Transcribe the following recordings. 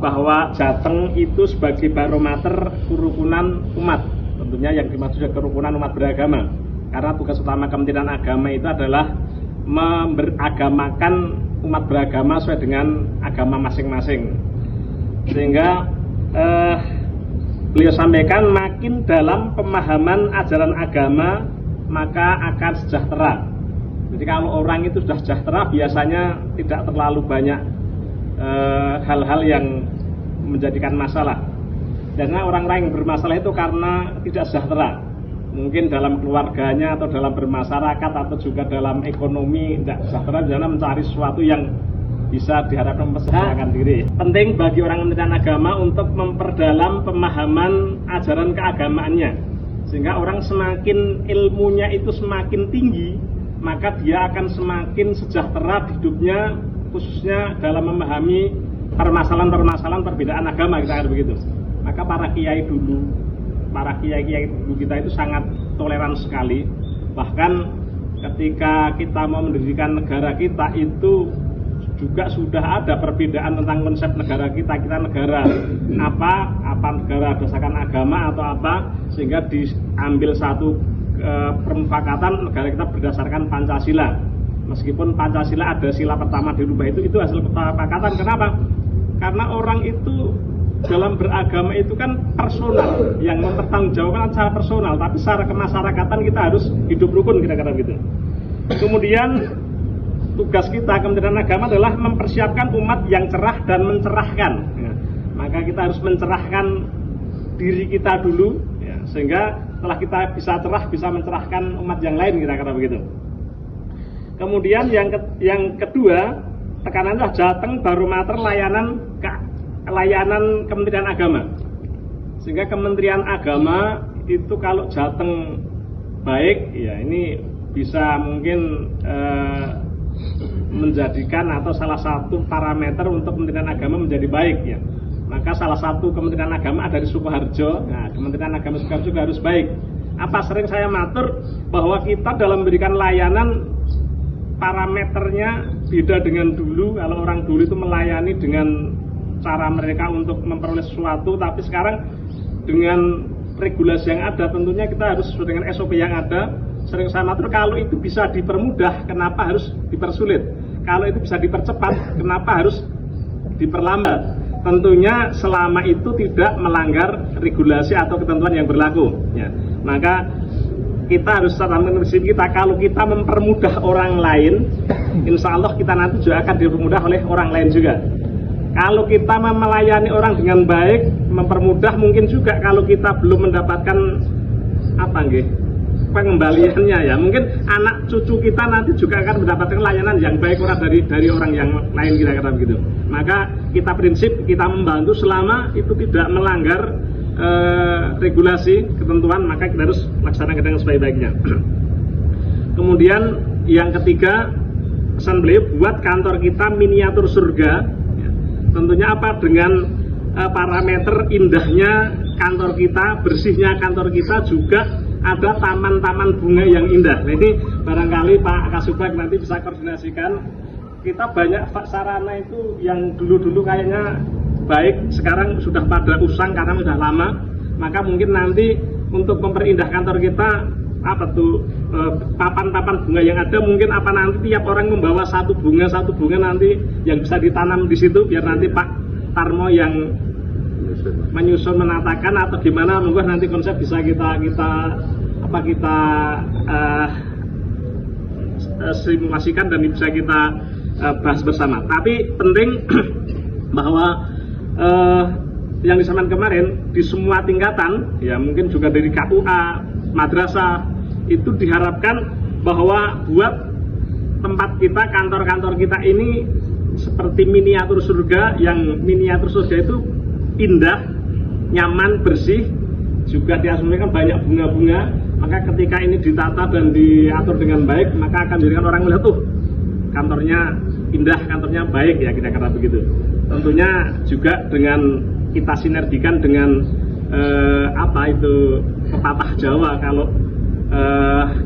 bahwa Jateng itu sebagai barometer kerukunan umat. Tentunya yang dimaksud kerukunan umat beragama. Karena tugas utama Kementerian Agama itu adalah memberagamakan umat beragama sesuai dengan agama masing-masing. Sehingga beliau sampaikan makin dalam pemahaman ajaran agama maka akan sejahtera. Jadi kalau orang itu sudah sejahtera biasanya tidak terlalu banyak hal-hal yang menjadikan masalah. Karena orang-orang yang bermasalah itu karena tidak sejahtera, mungkin dalam keluarganya atau dalam bermasyarakat atau juga dalam ekonomi tidak sejahtera, karena mencari sesuatu yang bisa diharapkan mempersejahterakan diri. Penting bagi orang Kementerian Agama untuk memperdalam pemahaman ajaran keagamaannya, sehingga orang semakin ilmunya itu semakin tinggi, maka dia akan semakin sejahtera hidupnya, khususnya dalam memahami permasalahan-permasalahan perbedaan agama, kita akan begitu. Maka para kiai dulu kita itu sangat toleran sekali. Bahkan ketika kita mau mendirikan negara kita itu juga sudah ada perbedaan tentang konsep negara kita negara apa negara berdasarkan agama atau apa, sehingga diambil satu permufakatan negara kita berdasarkan Pancasila. Meskipun Pancasila ada sila pertama dirubah itu hasil kesepakatan. Kenapa? Karena orang itu dalam beragama itu kan personal, yang mempertanggungjawabkan secara personal, tapi secara kemasyarakatan kita harus hidup rukun, kira-kira gitu. Kemudian tugas kita Kementerian Agama adalah mempersiapkan umat yang cerah dan mencerahkan. Ya, maka kita harus mencerahkan diri kita dulu, ya, sehingga setelah kita bisa cerah, bisa mencerahkan umat yang lain, kira-kira begitu. Kemudian yang kedua, tekanannya Jateng barometer layanan Kementerian Agama. Sehingga Kementerian Agama itu kalau Jateng baik, ya ini bisa mungkin menjadikan atau salah satu parameter untuk Kementerian Agama menjadi baik, ya. Maka salah satu Kementerian Agama ada di Sukoharjo. Nah, Kementerian Agama Sukoharjo juga harus baik. Apa sering saya matur bahwa kita dalam memberikan layanan parameternya beda dengan dulu. Kalau orang dulu itu melayani dengan cara mereka untuk memperoleh sesuatu, tapi sekarang dengan regulasi yang ada tentunya kita harus sesuai dengan SOP yang ada. Sering saya matur, kalau itu bisa dipermudah, kenapa harus dipersulit? Kalau itu bisa dipercepat, kenapa harus diperlambat? Tentunya selama itu tidak melanggar regulasi atau ketentuan yang berlaku, ya. Maka kita harus tetap prinsip kita, kalau kita mempermudah orang lain, insya Allah kita nanti juga akan dipermudah oleh orang lain juga. Kalau kita melayani orang dengan baik, mempermudah, mungkin juga kalau kita belum mendapatkan pengembaliannya, ya mungkin anak cucu kita nanti juga akan mendapatkan layanan yang baik dari orang yang lain, kira-kira begitu. Maka kita prinsip kita membantu selama itu tidak melanggar regulasi ketentuan, maka kita harus laksanakan dengan sebaik-baiknya. Kemudian yang ketiga, pesan beliau buat kantor kita miniatur surga. Ya, tentunya apa? Dengan parameter indahnya kantor kita, bersihnya kantor kita, juga ada taman-taman bunga yang indah. Nah, ini barangkali Pak Kasubag nanti bisa koordinasikan. Kita banyak sarana itu yang dulu-dulu kayaknya baik, sekarang sudah pada usang karena sudah lama. Maka mungkin nanti untuk memperindah kantor kita, papan-papan bunga yang ada, mungkin nanti tiap orang membawa satu bunga nanti yang bisa ditanam di situ, biar nanti Pak Tarmo yang menyusun, menatakan atau gimana, monggo nanti konsep bisa kita simulasikan dan bisa kita bahas bersama. Tapi penting bahwa yang disampaikan kemarin di semua tingkatan, ya mungkin juga dari KUA, madrasah, itu diharapkan bahwa buat tempat kita, kantor-kantor kita ini seperti miniatur surga. Yang miniatur surga itu indah, nyaman, bersih, juga diasumsikan banyak bunga-bunga. Maka ketika ini ditata dan diatur dengan baik, maka akan menjadikan orang melihat tuh kantornya indah, kantornya baik, ya kira-kira begitu. Tentunya juga dengan kita sinergikan dengan pepatah Jawa, kalau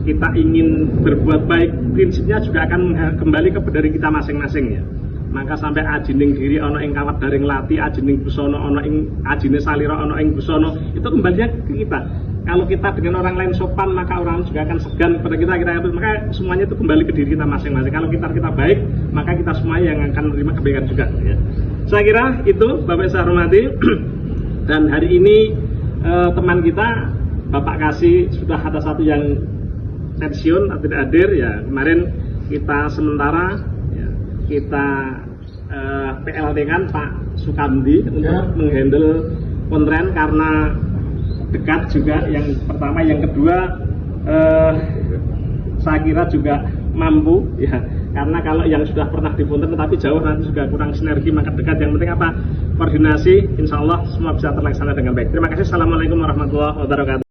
kita ingin berbuat baik, prinsipnya juga akan kembali ke dari kita masing-masing, ya. maka sampai ajining diri ana ing kawat daring lati, ajining busana ana ing ajine salira ana ing busana, itu kembalinya ke kita. Kalau kita dengan orang lain sopan, maka orang juga akan segan kepada kita, maka semuanya itu kembali ke diri kita masing-masing. Kalau kita baik, maka kita semua yang akan menerima kebaikan juga ya. Saya kira itu Bapak saya hormati. Dan hari ini teman kita Bapak Kasih sudah ada satu yang pensiun atau tidak hadir ya. Kemarin kita sementara ya, kita PLT kan Pak Sukamdi untuk menghandle kontren karena dekat juga yang pertama, yang kedua saya kira juga mampu ya, karena kalau yang sudah pernah di Punten tetapi jauh nanti juga kurang sinergi, maka dekat. Yang penting apa? Koordinasi, insya Allah semua bisa terlaksana dengan baik. Terima kasih. Assalamualaikum warahmatullahi wabarakatuh.